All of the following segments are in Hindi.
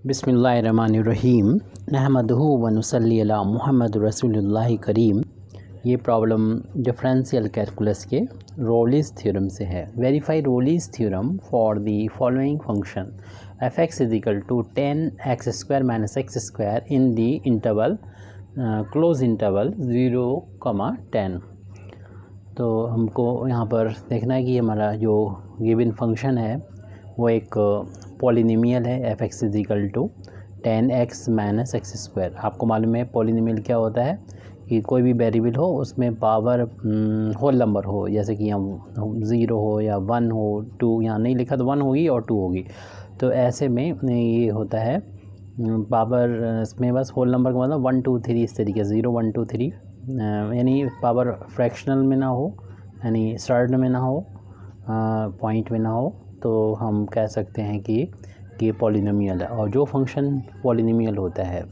बिस्मिल्लाहिर्रहमानिर्रहीम नहमदुहु व नुसल्ली अला मुहम्मद रसूलुल्लाह करीम। ये प्रॉब्लम डिफरेंशियल कैलकुलस के रोलीज़ थ्योरम से है। Verify Rolle's theorem for the following function F X is equal to 10x² - x² in the interval close interval 0, 10। तो हमको यहाँ पर देखना है कि हमारा जो गिवन फंक्शन है वो एक पॉलिनोमियल है। F X is equal to 10x - x²। आपको मालूम है पॉलिनोमियल क्या होता है कि कोई भी वेरिएबल हो उसमें पावर होल नंबर हो, जैसे कि हम 0 हो या 1 हो, 2 यहाँ नहीं लिखा तो 1 होगी और 2 होगी। तो ऐसे में ये होता है पावर इसमें बस होल नंबर का मतलब 1 2 3 इस तरीके से 0 1 2 3, यानी पावर फ्रैक्शनल में ना हो, यानी सर्ड में ना हो, पॉइंट में ना हो, तो हम कह सकते हैं कि ये पॉलिनोमियल है। और जो फंक्शन पॉलिनोमियल होता है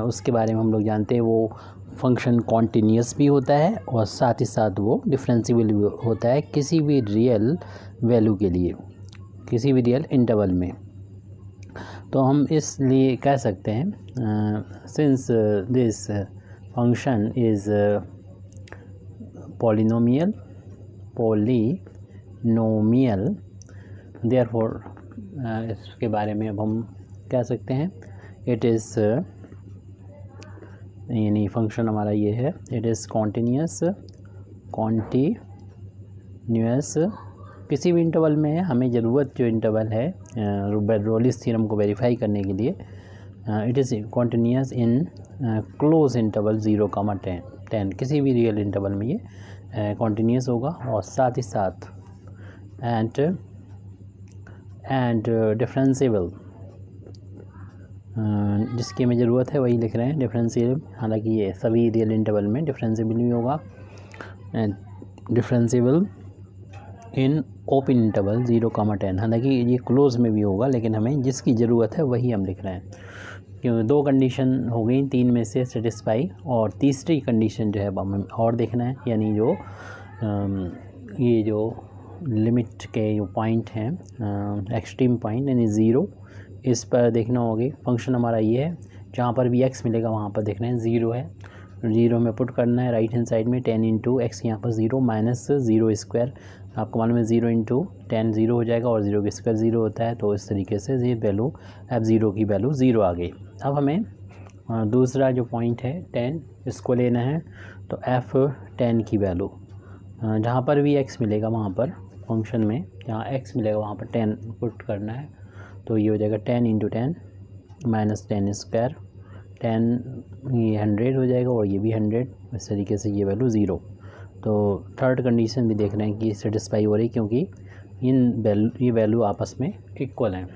उसके बारे में हम लोग जानते हैं, वो फंक्शन कॉन्टीन्यूअस भी होता है और साथ ही साथ वो डिफरेंशिएबल भी होता है किसी भी रियल वैल्यू के लिए, किसी भी रियल इंटरवल में। तो हम इसलिए कह सकते हैं since this function is polynomial therefore इसके बारे में अब हम कह सकते हैं इट इज़ यानी फंक्शन हमारा ये है, इट इज़ कॉन्टीन्यूअस किसी भी इंटरवल में है। हमें ज़रूरत जो इंटरवल है रोलीज़ थ्योरम को वेरीफाई करने के लिए, it is continuous in close interval 0, 10। किसी भी रियल इंटरवल में ये कॉन्टीन्यूअस होगा और साथ ही साथ एंड डिफरेंशिएबल, जिसकी हमें ज़रूरत है वही लिख रहे हैं डिफरेंशिएबल। हालांकि ये सभी रियल इंटरवल में डिफरेंशिएबल भी होगा, डिफरेंशिएबल इन ओपन इंटरवल 0, 10। हालांकि ये क्लोज में भी होगा, लेकिन हमें जिसकी ज़रूरत है वही हम लिख रहे हैं, क्योंकि 2 कंडीशन हो गई 3 में से सेटिस्फाई, और तीसरी कंडीशन जो है हमें और देखना है, यानी जो ये जो लिमिट के जो पॉइंट हैं एक्सट्रीम पॉइंट यानी 0, इस पर देखना होगी। फंक्शन हमारा ये है, जहाँ पर भी x मिलेगा वहाँ पर देखना है 0 है, 0 में पुट करना है राइट हैंड साइड में 10 × x, यहाँ पर 0 - 0²। आपको मालूम है 0 × 10 0 हो जाएगा और 0 का स्क्वायर 0 होता है, तो इस तरीके से ये वैल्यू f0 की वैल्यू 0 आ गई। अब हमें दूसरा जो पॉइंट है 10, इसको लेना है। तो f10 की वैल्यू जहाँ पर भी x मिलेगा वहाँ पर फंक्शन में जहाँ x मिलेगा वहाँ पर 10 पुट करना है। तो ये हो जाएगा 10 × 10 -10², 10 ये 100 हो जाएगा और ये भी 100, इस तरीके से ये वैल्यू 0। तो थर्ड कंडीशन भी देख रहे हैं कि सेटिस्फाई हो रही, क्योंकि ये वैल्यू आपस में इक्वल हैं।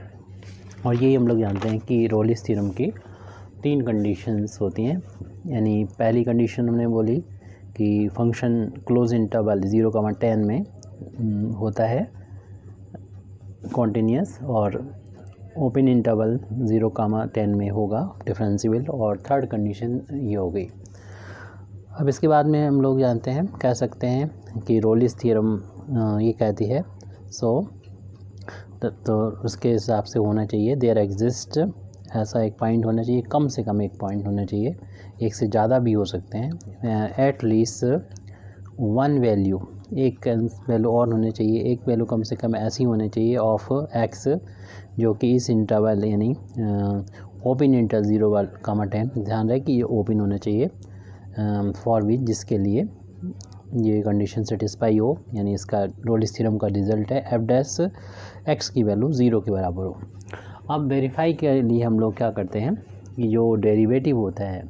और यही हम लोग जानते हैं कि रोलीज़ थ्योरम की 3 कंडीशंस होती हैं। यानी पहली कंडीशन हमने बोली कि फंक्शन क्लोज इंटरवल 0, 10 में होता है कॉन्टीन्यूअस, और ओपन इंटरवल 0, 10 में होगा डिफरेंशिएबल, और थर्ड कंडीशन ये हो गई। अब इसके बाद में हम लोग जानते हैं, कह सकते हैं कि रोलीज़ थ्योरम ये कहती है तो उसके हिसाब से होना चाहिए देयर एग्जिस्ट, ऐसा एक पॉइंट होना चाहिए, कम से कम एक पॉइंट होना चाहिए, एक से ज़्यादा भी हो सकते हैं, एट लीस्ट 1 वैल्यू, एक वैल्यू और होनी चाहिए, एक वैल्यू कम से कम ऐसी होनी चाहिए ऑफ x, जो कि इस इंटरवल यानी ओपन इंटरवल 0, 10, ध्यान रहे कि ये ओपन होना चाहिए, फॉर विच जिसके लिए ये कंडीशन सेटिस्फाई हो, यानी इसका रोलीज़ थ्योरम का रिजल्ट है f' की वैल्यू 0 के बराबर हो। अब वेरीफाई के लिए हम लोग क्या करते हैं कि जो डेरिवेटिव होता है,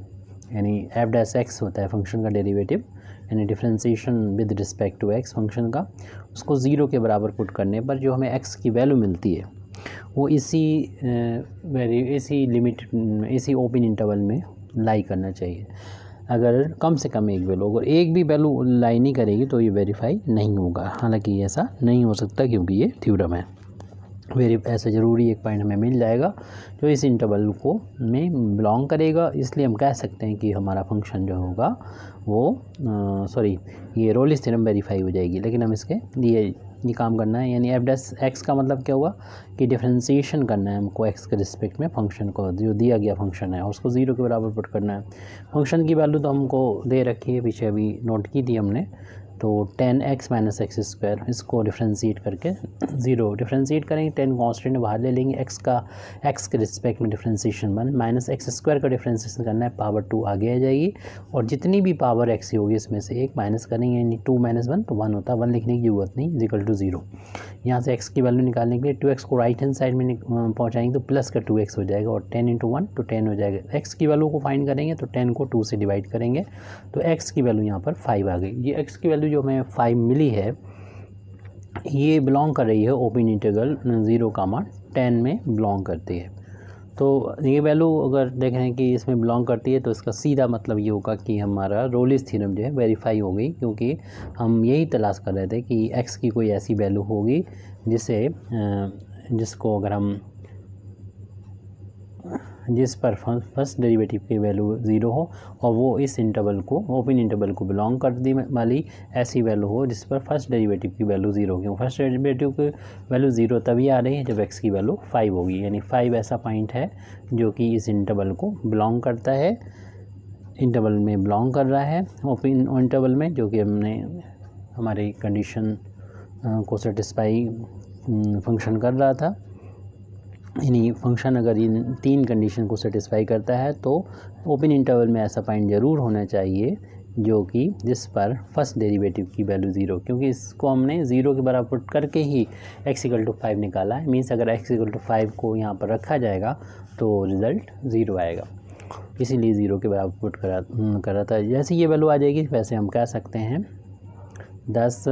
यानी f' होता है फंक्शन का डेरिवेटिव, यानी differentiation with respect to x function का, उसको 0 के बराबर पुट करने पर जो हमें x की वैल्यू मिलती है वो इसी लिमिट, इसी ओपन इंटरवल में लाई करना चाहिए। अगर कम से कम एक वैल्यू, अगर एक भी वैल्यू लाई नहीं करेगी तो ये वेरीफाई नहीं होगा। हालांकि ऐसा नहीं हो सकता क्योंकि ये थ्योरम है। ऐसा ज़रूरी एक पॉइंट हमें मिल जाएगा जो इस इंटरवल को में बिलोंग करेगा, इसलिए हम कह सकते हैं कि हमारा फंक्शन जो होगा वो ये रोलीज़ थ्योरम वेरीफाई हो जाएगी। लेकिन हम इसके लिए ये काम करना है, यानी एफ डैश एक्स का मतलब क्या हुआ कि डिफ्रेंसीशन करना है हमको एक्स के रिस्पेक्ट में फंक्शन को, जो दिया गया फंक्शन है उसको 0 के बराबर पुट करना है। फंक्शन की वैल्यू तो हमको दे रखी है, पीछे अभी नोट की थी हमने, तो 10x माइनस एक्स स्क्वायर, इसको डिफ्रेंशिएट करके 0 डिफ्रेंशिएट करेंगे, 10 कॉन्स्टेंट बाहर ले लेंगे, x के रिस्पेक्ट में डिफ्रेंशिएशन 1 माइनस एक्स स्क्वायर का डिफ्रेंशिएशन करना है, पावर 2 आगे आ जाएगी और जितनी भी पावर x होगी इसमें से एक माइनस करेंगे, यानी 2 माइनस 1 तो 1 होता है, 1 लिखने की जरूरत नहीं, इक्वल टू 0। यहाँ से x की वैल्यू निकालने के लिए 2x को राइट हैंड साइड में पहुँचाएंगे तो प्लस का 2x हो जाएगा और 10 × 1 तो 10 हो जाएगा। x की वैल्यू को फाइंड करेंगे तो 10 को 2 से डिवाइड करेंगे तो x की वैल्यू यहाँ पर 5 आ गई। ये x की वैल्यू जो हमें 5 मिली है ये बिलोंग कर रही है ओपन इंटीग्रल 0, 10 में बिलोंग करती है। तो ये वैल्यू अगर देख रहे हैं कि इसमें बिलोंग करती है तो इसका सीधा मतलब ये होगा कि हमारा रोलिस थ्योरम जो है वेरीफाई हो गई, क्योंकि हम यही तलाश कर रहे थे कि x की कोई ऐसी वैल्यू होगी जिसको अगर हम जिस पर फर्स्ट डेरिवेटिव की वैल्यू 0 हो और वो इस इंटरवल को ओपन इंटरवल को बिलोंग करने वाली ऐसी वैल्यू हो जिस पर फर्स्ट डेरिवेटिव की वैल्यू 0 हो। क्यों फर्स्ट डेरिवेटिव की वैल्यू 0 तभी आ रही है जब x की वैल्यू 5 होगी, यानी 5 ऐसा पॉइंट है जो कि इस इंटरवल को बिलोंग करता है, इंटरवल में बिलोंग कर रहा है ओपन इंटरवल में, जो कि हमने हमारी कंडीशन को सेटिस्फाई फंक्शन कर रहा था। यानी फंक्शन अगर इन 3 कंडीशन को सेटिस्फाई करता है तो ओपन इंटरवल में ऐसा पॉइंट ज़रूर होना चाहिए जो कि जिस पर फर्स्ट डेरिवेटिव की वैल्यू 0, क्योंकि इसको हमने 0 के बराबर पुट करके ही x = 5 निकाला है। मीन्स अगर x = 5 को यहाँ पर रखा जाएगा तो रिज़ल्ट 0 आएगा, इसीलिए 0 के बराबर पुट करा था। जैसे ये वैल्यू आ जाएगी वैसे हम कह सकते हैं 10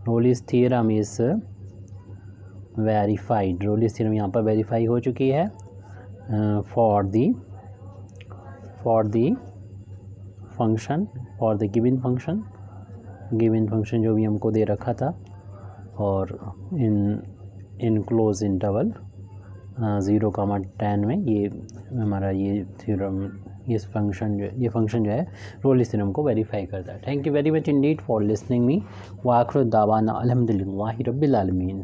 रोलिस थ्योरम इज़ वेरीफाइड। रोलिस थ्योरम यहाँ पर वेरीफाई हो चुकी है फॉर द गिवन फंक्शन जो भी हमको दे रखा था और इन क्लोज इंटरवल 0, 10 में ये हमारा ये थ्योरम ये फंक्शन जो है रोलिस थ्योरम को वेरीफाई करता है। Thank you very much Indeed for listening me. व आखिर दावाना अल्हम्दुलिल्लाहि रब्बिल आलमीन।